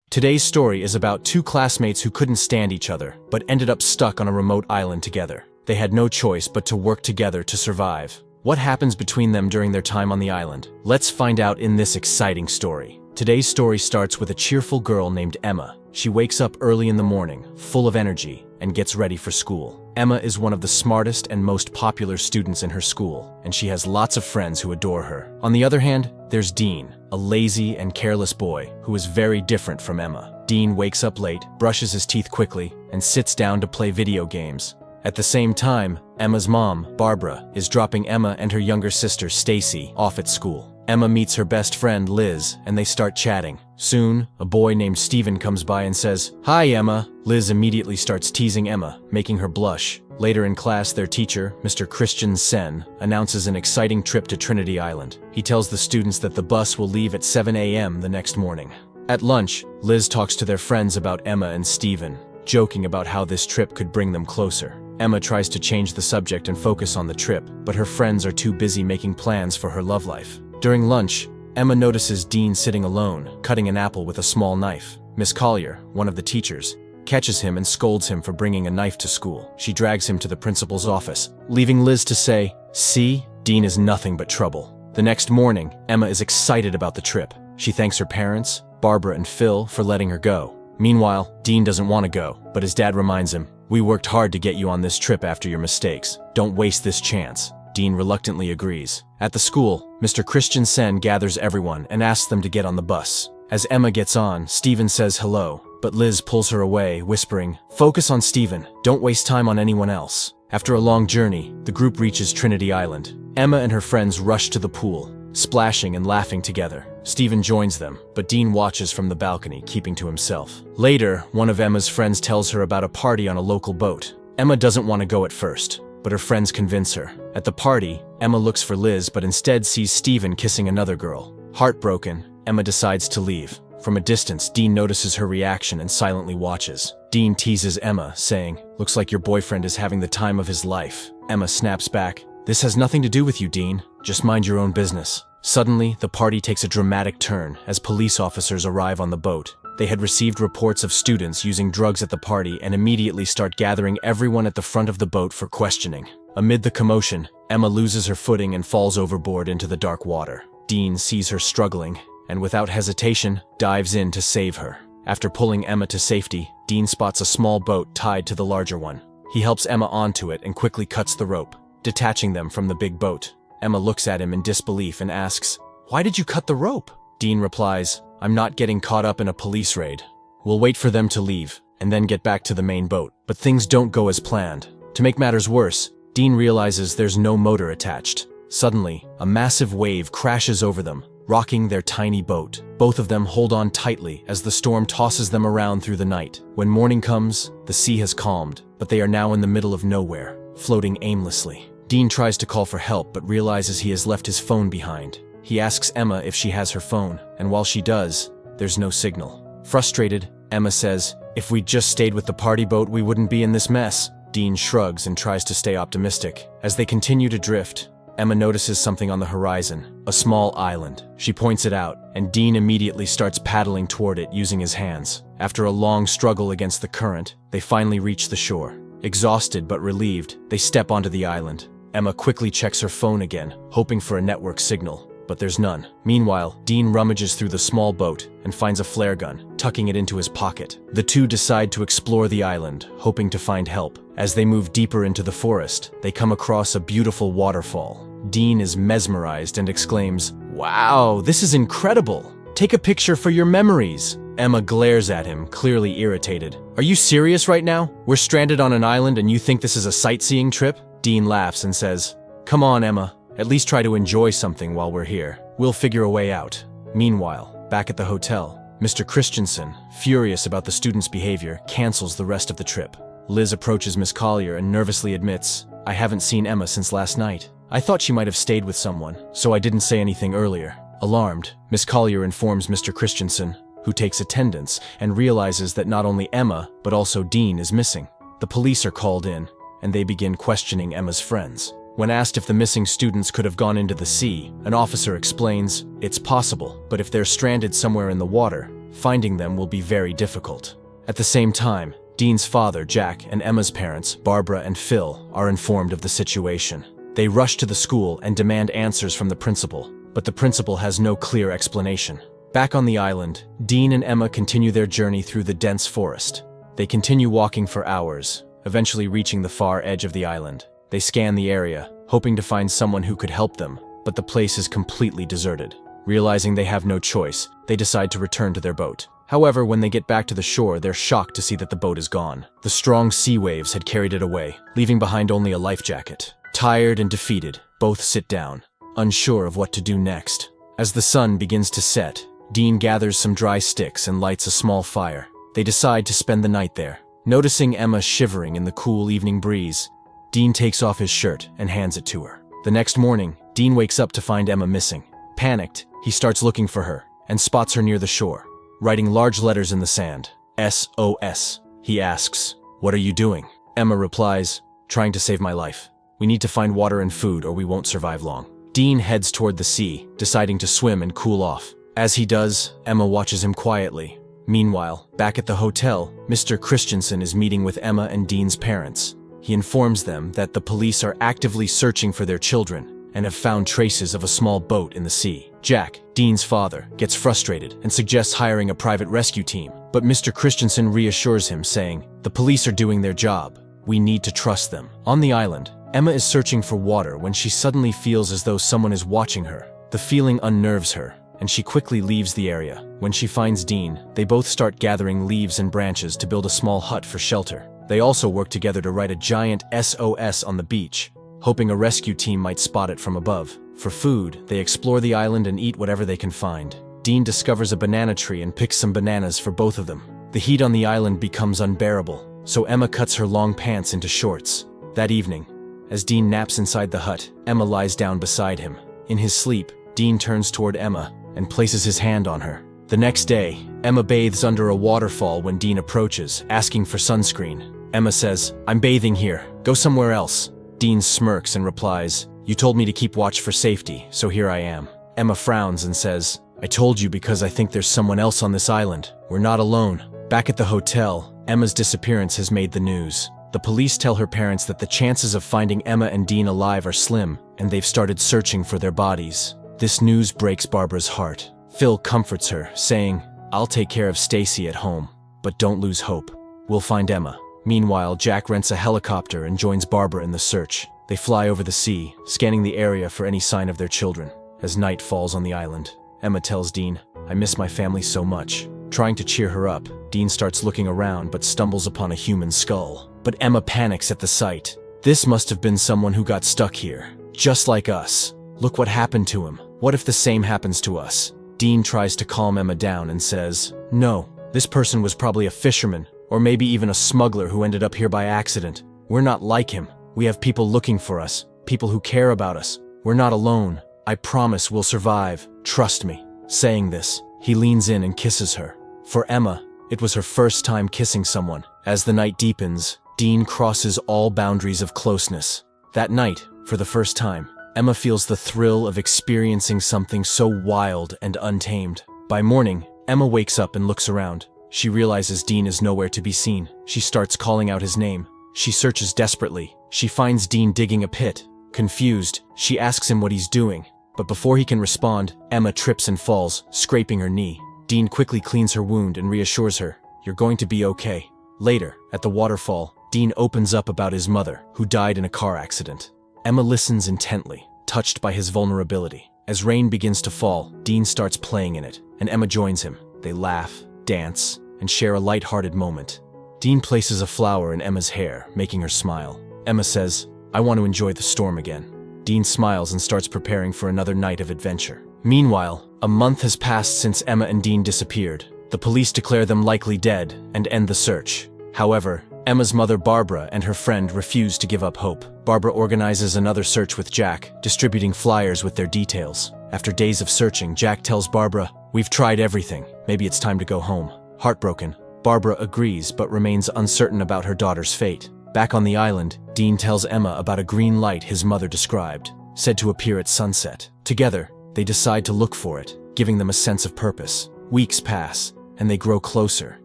Today's story is about two classmates who couldn't stand each other, but ended up stuck on a remote island together. They had no choice but to work together to survive. What happens between them during their time on the island? Let's find out in this exciting story. Today's story starts with a cheerful girl named Emma. She wakes up early in the morning, full of energy, and gets ready for school. Emma is one of the smartest and most popular students in her school, and she has lots of friends who adore her. On the other hand, there's Dean, a lazy and careless boy who is very different from Emma. Dean wakes up late, brushes his teeth quickly, and sits down to play video games. At the same time, Emma's mom, Barbara, is dropping Emma and her younger sister, Stacy, off at school. Emma meets her best friend, Liz, and they start chatting. Soon, a boy named Steven comes by and says, "Hi, Emma." Liz immediately starts teasing Emma, making her blush. Later in class, their teacher, Mr. Christian Sen, announces an exciting trip to Trinity Island. He tells the students that the bus will leave at 7 a.m. the next morning. At lunch, Liz talks to their friends about Emma and Steven, joking about how this trip could bring them closer. Emma tries to change the subject and focus on the trip, but her friends are too busy making plans for her love life. During lunch, Emma notices Dean sitting alone, cutting an apple with a small knife. Miss Collier, one of the teachers, catches him and scolds him for bringing a knife to school. She drags him to the principal's office, leaving Liz to say, "See, Dean is nothing but trouble." The next morning, Emma is excited about the trip. She thanks her parents, Barbara and Phil, for letting her go. Meanwhile, Dean doesn't want to go, but his dad reminds him, "We worked hard to get you on this trip after your mistakes. Don't waste this chance." Dean reluctantly agrees. At the school, Mr. Christian Sen gathers everyone and asks them to get on the bus. As Emma gets on, Steven says hello, but Liz pulls her away, whispering, "Focus on Steven. Don't waste time on anyone else." After a long journey, the group reaches Trinity Island. Emma and her friends rush to the pool, splashing and laughing together. Steven joins them, but Dean watches from the balcony, keeping to himself. Later, one of Emma's friends tells her about a party on a local boat. Emma doesn't want to go at first, but her friends convince her. At the party, Emma looks for Liz but instead sees Steven kissing another girl. Heartbroken, Emma decides to leave. From a distance, Dean notices her reaction and silently watches. Dean teases Emma, saying, "Looks like your boyfriend is having the time of his life." Emma snaps back, "This has nothing to do with you, Dean. Just mind your own business." Suddenly, the party takes a dramatic turn as police officers arrive on the boat. They had received reports of students using drugs at the party and immediately start gathering everyone at the front of the boat for questioning. Amid the commotion, Emma loses her footing and falls overboard into the dark water. Dean sees her struggling and without hesitation dives in to save her. After pulling Emma to safety, Dean spots a small boat tied to the larger one. He helps Emma onto it and quickly cuts the rope, detaching them from the big boat. Emma looks at him in disbelief and asks, "Why did you cut the rope?" Dean replies, "I'm not getting caught up in a police raid. We'll wait for them to leave and then get back to the main boat." But things don't go as planned. To make matters worse, Dean realizes there's no motor attached. Suddenly, a massive wave crashes over them, rocking their tiny boat. Both of them hold on tightly as the storm tosses them around through the night. When morning comes, the sea has calmed, but they are now in the middle of nowhere, floating aimlessly. Dean tries to call for help but realizes he has left his phone behind. He asks Emma if she has her phone, and while she does, there's no signal. Frustrated, Emma says, "If we'd just stayed with the party boat, we wouldn't be in this mess." Dean shrugs and tries to stay optimistic. As they continue to drift, Emma notices something on the horizon, a small island. She points it out, and Dean immediately starts paddling toward it using his hands. After a long struggle against the current, they finally reach the shore. Exhausted but relieved, they step onto the island. Emma quickly checks her phone again, hoping for a network signal, but there's none. Meanwhile, Dean rummages through the small boat and finds a flare gun, tucking it into his pocket. The two decide to explore the island, hoping to find help. As they move deeper into the forest, they come across a beautiful waterfall. Dean is mesmerized and exclaims, "Wow, this is incredible! Take a picture for your memories." Emma glares at him, clearly irritated. "Are you serious right now? We're stranded on an island and you think this is a sightseeing trip?" Dean laughs and says, "Come on, Emma. At least try to enjoy something while we're here. We'll figure a way out." Meanwhile, back at the hotel, Mr. Christensen, furious about the students' behavior, cancels the rest of the trip. Liz approaches Miss Collier and nervously admits, "I haven't seen Emma since last night. I thought she might have stayed with someone, so I didn't say anything earlier." Alarmed, Miss Collier informs Mr. Christensen, who takes attendance and realizes that not only Emma, but also Dean is missing. The police are called in, and they begin questioning Emma's friends. When asked if the missing students could have gone into the sea, an officer explains, "It's possible, but if they're stranded somewhere in the water, finding them will be very difficult. At the same time, Dean's father, Jack, and Emma's parents, Barbara and Phil, are informed of the situation. They rush to the school and demand answers from the principal, but the principal has no clear explanation. Back on the island, Dean and Emma continue their journey through the dense forest. They continue walking for hours, eventually reaching the far edge of the island. They scan the area, hoping to find someone who could help them, but the place is completely deserted. Realizing they have no choice, they decide to return to their boat. However, when they get back to the shore, they're shocked to see that the boat is gone. The strong sea waves had carried it away, leaving behind only a life jacket. Tired and defeated, both sit down, unsure of what to do next. As the sun begins to set, Dean gathers some dry sticks and lights a small fire. They decide to spend the night there. Noticing Emma shivering in the cool evening breeze, Dean takes off his shirt and hands it to her. The next morning, Dean wakes up to find Emma missing. Panicked, he starts looking for her and spots her near the shore, writing large letters in the sand. SOS. He asks, "What are you doing?" Emma replies, "Trying to save my life. We need to find water and food or we won't survive long." Dean heads toward the sea, deciding to swim and cool off. As he does, Emma watches him quietly. Meanwhile, back at the hotel, Mr. Christensen is meeting with Emma and Dean's parents. He informs them that the police are actively searching for their children and have found traces of a small boat in the sea. Jack, Dean's father, gets frustrated and suggests hiring a private rescue team, but Mr. Christensen reassures him, saying, "The police are doing their job. We need to trust them." On the island, Emma is searching for water when she suddenly feels as though someone is watching her. The feeling unnerves her, and she quickly leaves the area. When she finds Dean, they both start gathering leaves and branches to build a small hut for shelter. They also work together to write a giant SOS on the beach, hoping a rescue team might spot it from above. For food, they explore the island and eat whatever they can find. Dean discovers a banana tree and picks some bananas for both of them. The heat on the island becomes unbearable, so Emma cuts her long pants into shorts. That evening, as Dean naps inside the hut, Emma lies down beside him. In his sleep, Dean turns toward Emma and places his hand on her. The next day, Emma bathes under a waterfall when Dean approaches, asking for sunscreen. Emma says, "I'm bathing here. Go somewhere else." Dean smirks and replies, "You told me to keep watch for safety, so here I am." Emma frowns and says, "I told you because I think there's someone else on this island. We're not alone." Back at the hotel, Emma's disappearance has made the news. The police tell her parents that the chances of finding Emma and Dean alive are slim, and they've started searching for their bodies. This news breaks Barbara's heart. Phil comforts her, saying, "I'll take care of Stacy at home, but don't lose hope. We'll find Emma." Meanwhile, Jack rents a helicopter and joins Barbara in the search. They fly over the sea, scanning the area for any sign of their children. As night falls on the island, Emma tells Dean, "I miss my family so much." Trying to cheer her up, Dean starts looking around but stumbles upon a human skull. But Emma panics at the sight. "This must have been someone who got stuck here, just like us. Look what happened to him. What if the same happens to us?" Dean tries to calm Emma down and says, "No, this person was probably a fisherman, or maybe even a smuggler who ended up here by accident. We're not like him. We have people looking for us, people who care about us. We're not alone. I promise we'll survive. Trust me." Saying this, he leans in and kisses her. For Emma, it was her first time kissing someone. As the night deepens, Dean crosses all boundaries of closeness. That night, for the first time, Emma feels the thrill of experiencing something so wild and untamed. By morning, Emma wakes up and looks around. She realizes Dean is nowhere to be seen. She starts calling out his name. She searches desperately. She finds Dean digging a pit. Confused, she asks him what he's doing. But before he can respond, Emma trips and falls, scraping her knee. Dean quickly cleans her wound and reassures her, "You're going to be okay." Later, at the waterfall, Dean opens up about his mother, who died in a car accident. Emma listens intently, touched by his vulnerability. As rain begins to fall, Dean starts playing in it, and Emma joins him. They laugh, dance, and share a light-hearted moment. Dean places a flower in Emma's hair, making her smile. Emma says, "I want to enjoy the storm again." Dean smiles and starts preparing for another night of adventure. Meanwhile, a month has passed since Emma and Dean disappeared. The police declare them likely dead and end the search. However, Emma's mother Barbara and her friend refuse to give up hope. Barbara organizes another search with Jack, distributing flyers with their details. After days of searching, Jack tells Barbara, "We've tried everything. Maybe it's time to go home." Heartbroken, Barbara agrees but remains uncertain about her daughter's fate. Back on the island, Dean tells Emma about a green light his mother described, said to appear at sunset. Together, they decide to look for it, giving them a sense of purpose. Weeks pass, and they grow closer,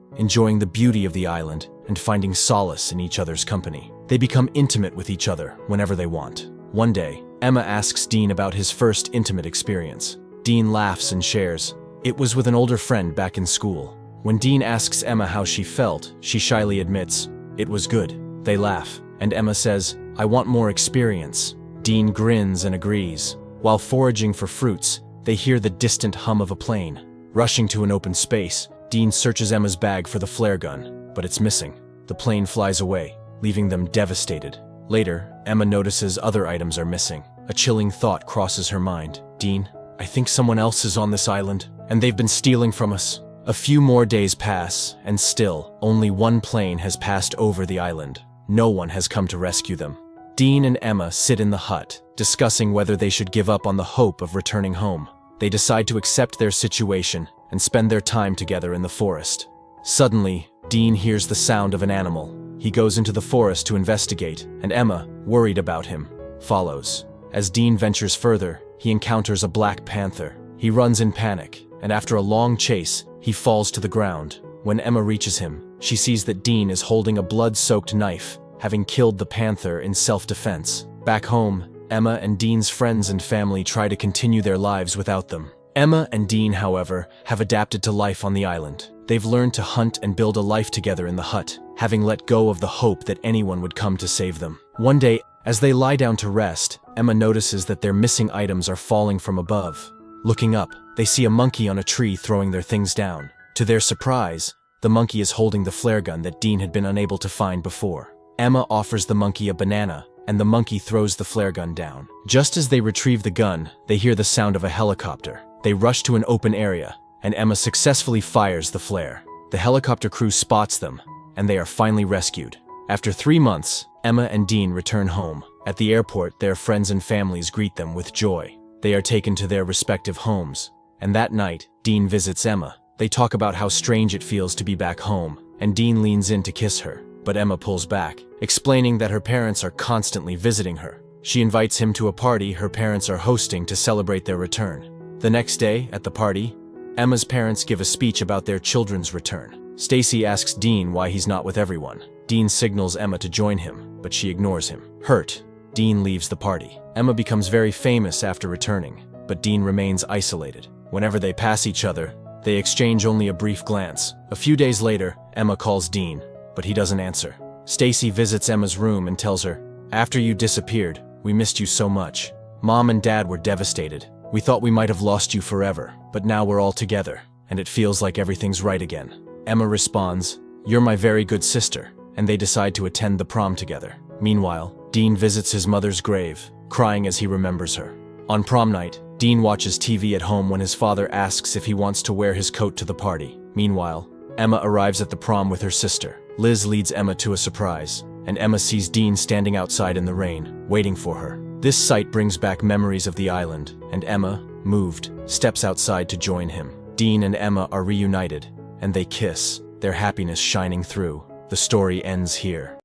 enjoying the beauty of the island and finding solace in each other's company. They become intimate with each other whenever they want. One day, Emma asks Dean about his first intimate experience. Dean laughs and shares. It was with an older friend back in school. When Dean asks Emma how she felt, she shyly admits, "It was good." They laugh, and Emma says, "I want more experience." Dean grins and agrees. While foraging for fruits, they hear the distant hum of a plane. Rushing to an open space, Dean searches Emma's bag for the flare gun, but it's missing. The plane flies away, leaving them devastated. Later, Emma notices other items are missing. A chilling thought crosses her mind. "Dean, I think someone else is on this island, and they've been stealing from us." A few more days pass, and still, only one plane has passed over the island. No one has come to rescue them. Dean and Emma sit in the hut, discussing whether they should give up on the hope of returning home. They decide to accept their situation and spend their time together in the forest. Suddenly, Dean hears the sound of an animal. He goes into the forest to investigate, and Emma, worried about him, follows. As Dean ventures further, he encounters a black panther. He runs in panic, and after a long chase, he falls to the ground. When Emma reaches him, she sees that Dean is holding a blood-soaked knife, having killed the panther in self-defense. Back home, Emma and Dean's friends and family try to continue their lives without them. Emma and Dean, however, have adapted to life on the island. They've learned to hunt and build a life together in the hut, having let go of the hope that anyone would come to save them. One day, as they lie down to rest, Emma notices that their missing items are falling from above. Looking up, they see a monkey on a tree throwing their things down. To their surprise, the monkey is holding the flare gun that Dean had been unable to find before. Emma offers the monkey a banana, and the monkey throws the flare gun down. Just as they retrieve the gun, they hear the sound of a helicopter. They rush to an open area, and Emma successfully fires the flare. The helicopter crew spots them, and they are finally rescued. After 3 months, Emma and Dean return home. At the airport, their friends and families greet them with joy. They are taken to their respective homes, and that night, Dean visits Emma. They talk about how strange it feels to be back home, and Dean leans in to kiss her, but Emma pulls back, explaining that her parents are constantly visiting her. She invites him to a party her parents are hosting to celebrate their return. The next day, at the party, Emma's parents give a speech about their children's return. Stacy asks Dean why he's not with everyone. Dean signals Emma to join him, but she ignores him. Hurt, Dean leaves the party. Emma becomes very famous after returning, but Dean remains isolated. Whenever they pass each other, they exchange only a brief glance. A few days later, Emma calls Dean, but he doesn't answer. Stacy visits Emma's room and tells her, "After you disappeared, we missed you so much. Mom and Dad were devastated. We thought we might have lost you forever, but now we're all together, and it feels like everything's right again." Emma responds, "You're my very good sister," and they decide to attend the prom together. Meanwhile, Dean visits his mother's grave, crying as he remembers her. On prom night, Dean watches TV at home when his father asks if he wants to wear his coat to the party. Meanwhile, Emma arrives at the prom with her sister. Liz leads Emma to a surprise, and Emma sees Dean standing outside in the rain, waiting for her. This sight brings back memories of the island, and Emma, moved, steps outside to join him. Dean and Emma are reunited, and they kiss, their happiness shining through. The story ends here.